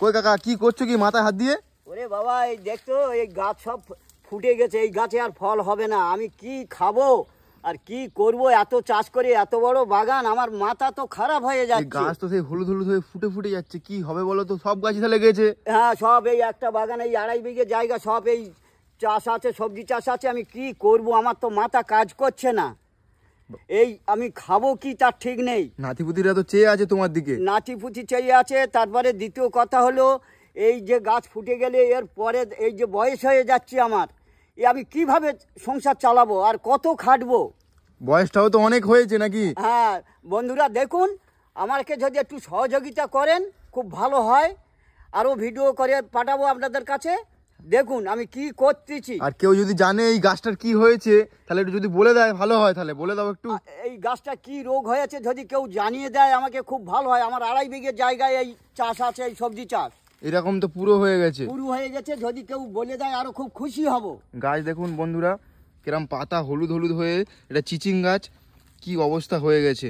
কই কাকা কি করছো কি মাথায় হাত দিয়ে? ওরে বাবা এই দেখতো এই গাছ সব ফুটে গেছে, এই গাছে আর ফল হবে না। আমি কি খাবো আর কি করব? এত চাষ করে এত বড় বাগান, আমার মাথা তো খারাপ হয়ে যাচ্ছে। গাছ তো সেই হলুদ হলুদ হয়ে ফুটে ফুটে যাচ্ছে, কি হবে বলো তো? সব গাছই তাহলে গেছে। হ্যাঁ সব এই একটা বাগান, এই 2.5 বিঘে জায়গা সব এই চাষ আছে, সবজি চাষ আছে। আমি কি করব? আমার তো মাথা কাজ করছে না। এই আমি খাবো কি তার ঠিক নেই। নাতিপুতিরা তো চেয়ে আছে তোমার দিকে। নাতিপুতি চেয়ে আছে। তারপরে দ্বিতীয় কথা হলো এই যে গাছ ফুটে গেলে এর পরে এই যে বয়স হয়ে যাচ্ছে আমার, আমি কিভাবে সংসার চালাবো আর কত খাটবো? বয়সটাও তো অনেক হয়েছে নাকি? হ্যাঁ বন্ধুরা দেখুন, আমাকে যদি একটু সহযোগিতা করেন খুব ভালো হয়। আরও ভিডিও করে পাঠাবো আপনাদের কাছে। দেখুন আমি কি করতেছি। আর কেউ যদি জানে এই গাছটার কি হয়েছে তাহলে একটু যদি বলে দেয় ভালো হয়। তাহলে বলে দাও একটু। এই গাছটা কি রোগ হয়েছে যদি কেউ জানিয়ে দেয় আমাকে খুব ভালো হয়। আমার 2.5 বিঘে জায়গায় এই চাষ আছে, এই সবজি চাষ। এরকম তো পুরো হয়ে গেছে। পুরো হয়ে গেছে, যদি কেউ বলে দেয় আরো খুব খুশি হব। গাছ দেখুন বন্ধুরা, কিরম পাতা হলুদ হলুদ হয়ে, এটা চিচিং গাছ, কি অবস্থা হয়ে গেছে।